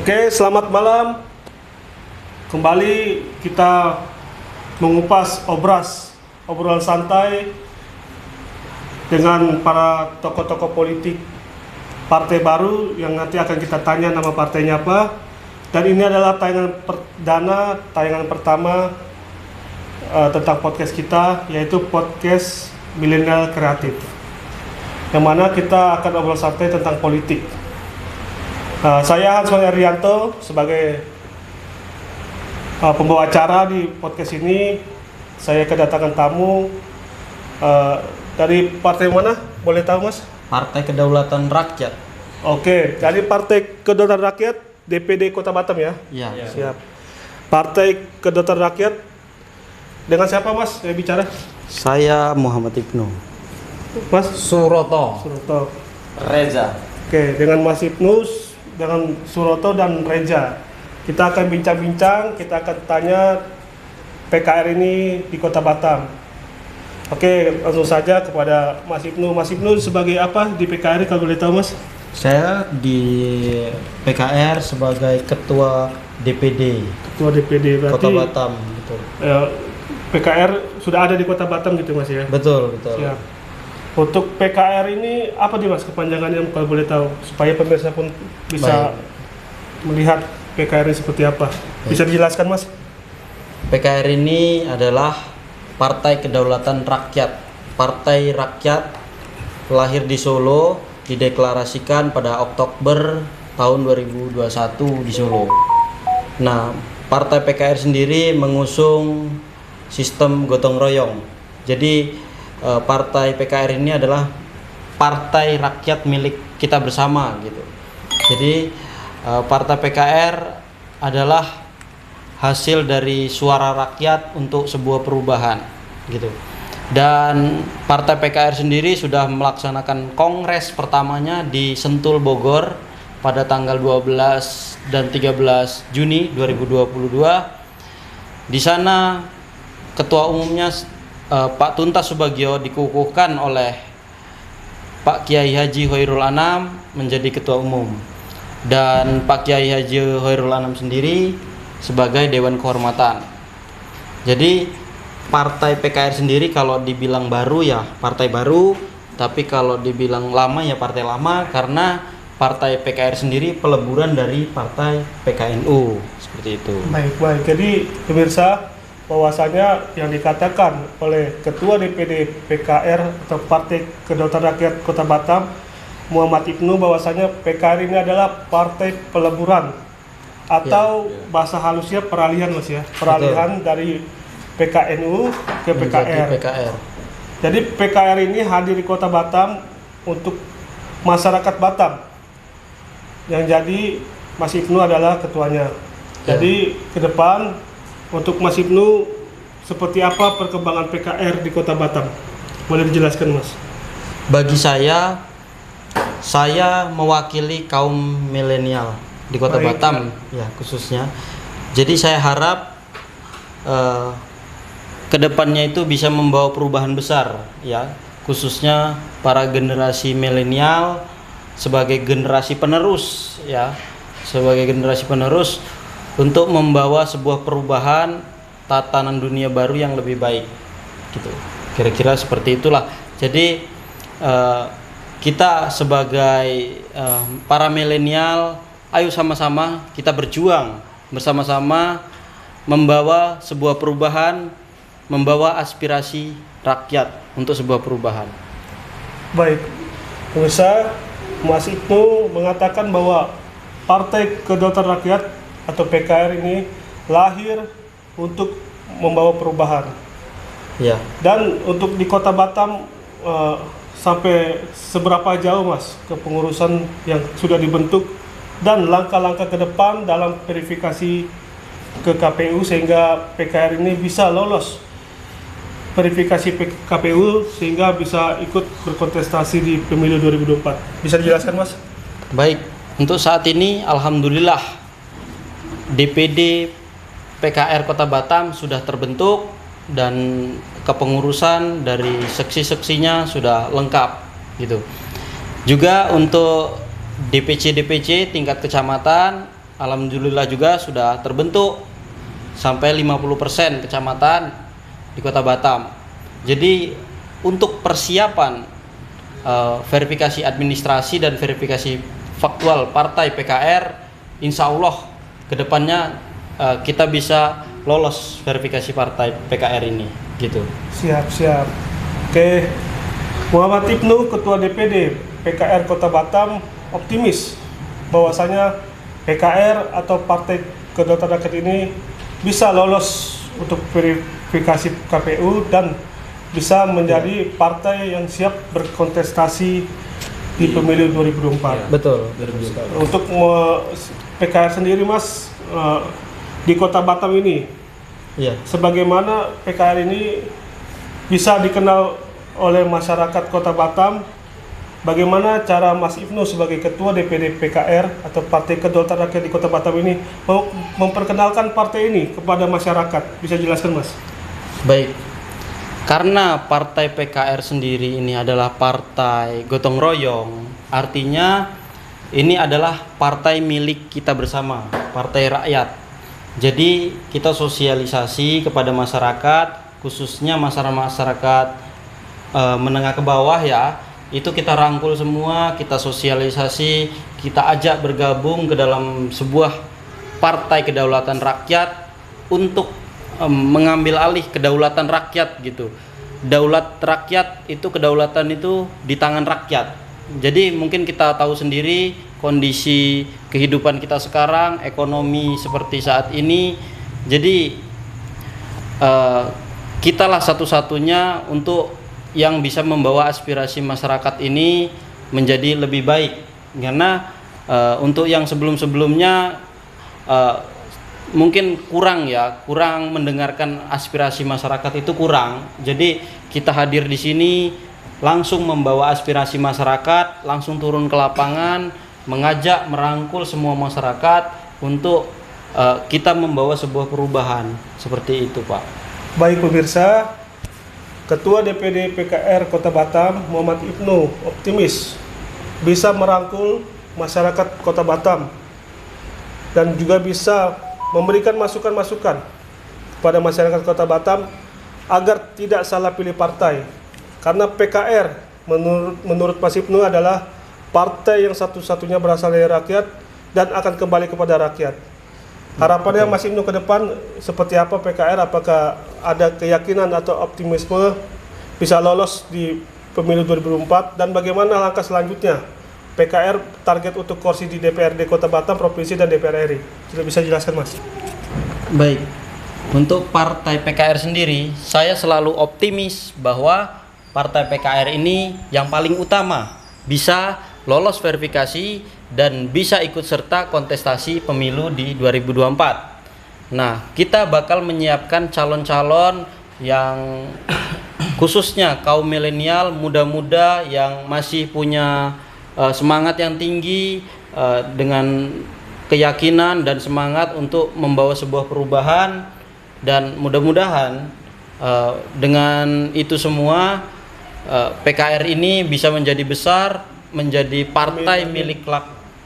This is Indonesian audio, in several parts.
Oke, selamat malam. Kembali kita mengupas obrolan santai dengan para tokoh-tokoh politik partai baru yang nanti akan kita tanya nama partainya apa. Dan ini adalah tayangan pertama tentang podcast kita, yaitu podcast Milenial Kreatif, yang mana kita akan obrol santai tentang politik. Saya Hans Rianto sebagai pembawa acara di podcast ini. Saya kedatangan tamu dari partai mana? Boleh tahu, Mas? Partai Kedaulatan Rakyat. Oke, dari Partai Kedaulatan Rakyat DPD Kota Batam ya? Iya. Siap. Partai Kedaulatan Rakyat dengan siapa, Mas, yang bicara? Saya Muhammad Ibnu. Mas Suroto. Reza. Oke, dengan Mas Ibnu, dengan Suroto dan Reza, kita akan bincang-bincang, kita akan tanya PKR ini di Kota Batam. Oke, langsung saja kepada Mas Ibnu. Mas Ibnu sebagai apa di PKR kalau boleh tahu, Mas? Saya di PKR sebagai Ketua DPD Ketua DPD berarti Kota Batam, betul. PKR sudah ada di Kota Batam gitu, Mas ya? Betul. Siap. Untuk PKR ini apa nih, Mas, kepanjangannya kalau boleh tahu, supaya pemirsa pun bisa melihat PKR ini seperti apa. Bisa dijelaskan, Mas? PKR ini adalah Partai Kedaulatan Rakyat. Partai Rakyat lahir di Solo, dideklarasikan pada Oktober tahun 2021 di Solo. Nah, Partai PKR sendiri mengusung sistem gotong royong. Jadi Partai PKR ini adalah partai rakyat milik kita bersama gitu. Jadi Partai PKR adalah hasil dari suara rakyat untuk sebuah perubahan gitu. Dan Partai PKR sendiri sudah melaksanakan kongres pertamanya di Sentul, Bogor pada tanggal 12 dan 13 Juni 2022. Di sana ketua umumnya Pak Tuntas Subagio dikukuhkan oleh Pak Kiai Haji Hoirul Anam menjadi ketua umum, dan Pak Kiai Haji Hoirul Anam sendiri sebagai Dewan Kehormatan. Jadi Partai PKR sendiri kalau dibilang baru ya partai baru, tapi kalau dibilang lama ya partai lama, karena Partai PKR sendiri peleburan dari Partai PKNU, seperti itu. Baik. Jadi pemirsa, bahwasanya yang dikatakan oleh Ketua DPD PKR atau Partai Kedaulatan Rakyat Kota Batam, Muhammad Ibnu, bahwasanya PKR ini adalah partai peleburan atau bahasa halusnya peralihan, Mas ya. Peralihan dari PKNU ke PKR. Jadi PKR ini hadir di Kota Batam untuk masyarakat Batam. Yang jadi Mas Ibnu adalah ketuanya. Jadi ke depan untuk Mas Ibnu, seperti apa perkembangan PKR di Kota Batam? Boleh dijelaskan, Mas? Bagi saya mewakili kaum milenial di Kota Batam ya khususnya. Jadi saya harap kedepannya itu bisa membawa perubahan besar ya, khususnya para generasi milenial sebagai generasi penerus ya, untuk membawa sebuah perubahan tatanan dunia baru yang lebih baik gitu. Kira-kira seperti itulah. Jadi kita sebagai para milenial, ayo sama-sama kita berjuang bersama-sama membawa sebuah perubahan, membawa aspirasi rakyat untuk sebuah perubahan. Baik, pemirsa, Mas Ibnu mengatakan bahwa Partai Kedaulatan Rakyat atau PKR ini lahir untuk membawa perubahan. Ya. Dan untuk di Kota Batam sampai seberapa jauh, Mas, kepengurusan yang sudah dibentuk dan langkah-langkah ke depan dalam verifikasi ke KPU sehingga PKR ini bisa lolos verifikasi KPU sehingga bisa ikut berkontestasi di pemilu 2024. Bisa dijelaskan, Mas? Baik, untuk saat ini alhamdulillah DPD PKR Kota Batam sudah terbentuk dan kepengurusan dari seksi-seksinya sudah lengkap gitu. Juga untuk DPC tingkat kecamatan alhamdulillah juga sudah terbentuk sampai 50% kecamatan di Kota Batam. Jadi untuk persiapan verifikasi administrasi dan verifikasi faktual partai PKR, insya Allah kedepannya kita bisa lolos verifikasi partai PKR ini, gitu. Siap. Oke, Muhammad Ibnu, Ketua DPD PKR Kota Batam, optimis bahwasanya PKR atau Partai Kedaulatan Rakyat ini bisa lolos untuk verifikasi KPU dan bisa menjadi partai yang siap berkontestasi di pemilu 2024. Betul. Untuk PKR sendiri, Mas, di Kota Batam ini, sebagaimana PKR ini bisa dikenal oleh masyarakat Kota Batam, bagaimana cara Mas Ibnu sebagai Ketua DPD PKR atau Partai Kedaulatan Rakyat di Kota Batam ini memperkenalkan partai ini kepada masyarakat? Bisa jelaskan, Mas? Baik, karena partai PKR sendiri ini adalah partai gotong royong, artinya ini adalah partai milik kita bersama, partai rakyat. Jadi kita sosialisasi kepada masyarakat, khususnya masyarakat menengah ke bawah ya, itu kita rangkul semua, kita sosialisasi, kita ajak bergabung ke dalam sebuah partai kedaulatan rakyat untuk mengambil alih kedaulatan rakyat gitu. Daulat rakyat itu, kedaulatan itu di tangan rakyat. Jadi mungkin kita tahu sendiri kondisi kehidupan kita sekarang, ekonomi seperti saat ini. Jadi kitalah satu-satunya untuk yang bisa membawa aspirasi masyarakat ini menjadi lebih baik. Karena untuk yang sebelum-sebelumnya mungkin kurang mendengarkan aspirasi masyarakat itu kurang. Jadi kita hadir di sini langsung membawa aspirasi masyarakat, langsung turun ke lapangan, mengajak, merangkul semua masyarakat untuk kita membawa sebuah perubahan seperti itu, Pak. Baik pemirsa, Ketua DPD PKR Kota Batam Muhammad Ibnu optimis bisa merangkul masyarakat Kota Batam dan juga bisa memberikan masukan-masukan kepada masyarakat Kota Batam agar tidak salah pilih partai. Karena PKR menurut Mas Ibnu adalah partai yang satu-satunya berasal dari rakyat dan akan kembali kepada rakyat. Harapannya Mas Ibnu ke depan seperti apa PKR? Apakah ada keyakinan atau optimisme bisa lolos di pemilu 2024? Dan bagaimana langkah selanjutnya PKR target untuk kursi di DPRD Kota Batam, Provinsi, dan DPR RI? Sudah bisa jelaskan, Mas? Baik, untuk partai PKR sendiri, saya selalu optimis bahwa partai PKR ini yang paling utama bisa lolos verifikasi dan bisa ikut serta kontestasi pemilu di 2024. Nah, kita bakal menyiapkan calon-calon yang khususnya kaum milenial, muda-muda yang masih punya semangat yang tinggi, dengan keyakinan dan semangat untuk membawa sebuah perubahan. Dan mudah-mudahan dengan itu semua PKR ini bisa menjadi besar, menjadi partai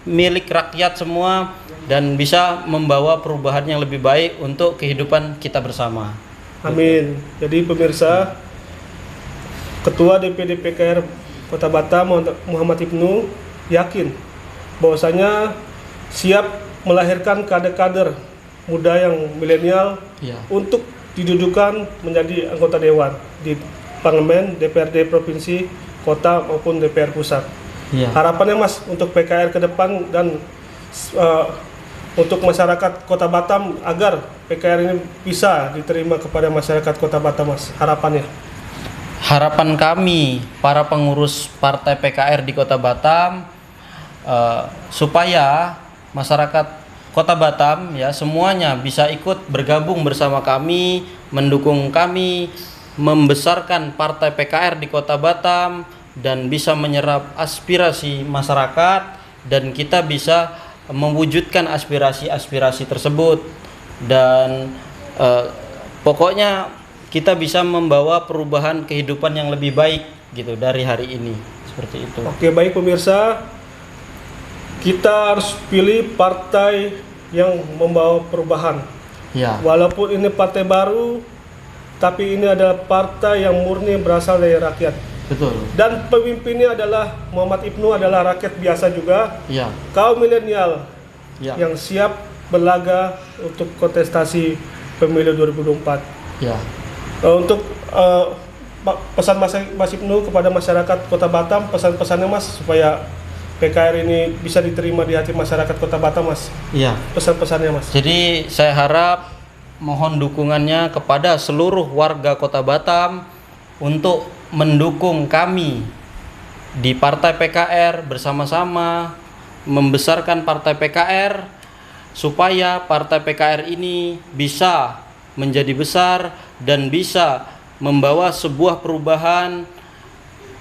milik rakyat semua, dan bisa membawa perubahan yang lebih baik untuk kehidupan kita bersama. Amin. Jadi pemirsa, Ketua DPD PKR Kota Batam Muhammad Ibnu yakin bahwasanya siap melahirkan kader-kader muda yang milenial untuk didudukan menjadi anggota dewan di parlemen, DPRD provinsi, kota maupun DPR pusat. Harapannya Mas untuk PKR ke depan dan untuk masyarakat Kota Batam agar PKR ini bisa diterima kepada masyarakat Kota Batam, Mas. Harapannya? Harapan kami para pengurus partai PKR di Kota Batam supaya masyarakat Kota Batam ya semuanya bisa ikut bergabung bersama kami, mendukung kami, membesarkan partai PKR di Kota Batam dan bisa menyerap aspirasi masyarakat, dan kita bisa mewujudkan aspirasi-aspirasi tersebut, dan pokoknya kita bisa membawa perubahan kehidupan yang lebih baik gitu dari hari ini, seperti itu. Oke, baik pemirsa, kita harus pilih partai yang membawa perubahan. Ya, Walaupun ini partai baru, tapi ini adalah partai yang murni berasal dari rakyat. betul. Dan pemimpinnya adalah Muhammad Ibnu adalah rakyat biasa juga, Ya, kaum milenial ya, yang siap berlaga untuk kontestasi pemilu 2024. ya. Untuk pesan Mas Ibnu kepada masyarakat Kota Batam, pesan-pesannya Mas supaya PKR ini bisa diterima di hati masyarakat Kota Batam, Mas. Iya. Pesan-pesannya, Mas. Jadi saya harap mohon dukungannya kepada seluruh warga Kota Batam untuk mendukung kami di Partai PKR, bersama-sama membesarkan Partai PKR supaya Partai PKR ini bisa menjadi besar dan bisa membawa sebuah perubahan,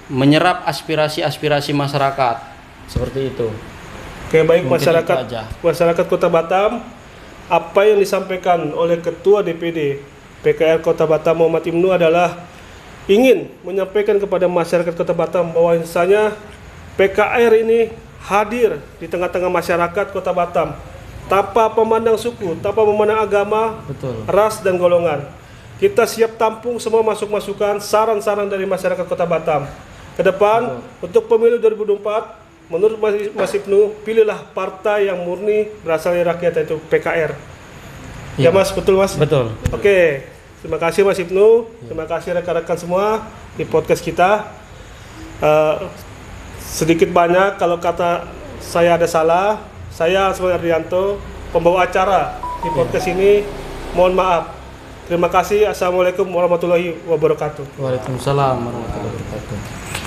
menyerap aspirasi-aspirasi masyarakat. Seperti itu. Oke, baik. Mungkin masyarakat itu aja. masyarakat Kota Batam, apa yang disampaikan oleh Ketua DPD PKR Kota Batam Muhammad Ibnu adalah ingin menyampaikan kepada masyarakat Kota Batam bahwa misalnya PKR ini hadir di tengah-tengah masyarakat Kota Batam tanpa memandang suku, tanpa memandang agama, Betul. ras dan golongan. Kita siap tampung semua masukan, saran-saran dari masyarakat Kota Batam. Ke depan untuk pemilu 2024, menurut Mas Ibnu, pilihlah partai yang murni berasal dari rakyat, yaitu PKR. Ya, Iya. Mas, betul Mas? Betul. Oke, terima kasih Mas Ibnu, terima kasih rekan-rekan semua di podcast kita. Sedikit banyak kalau kata saya ada salah, saya Asman Ardianto, pembawa acara di podcast ini, mohon maaf. Terima kasih. Assalamualaikum warahmatullahi wabarakatuh. Waalaikumsalam warahmatullahi wabarakatuh.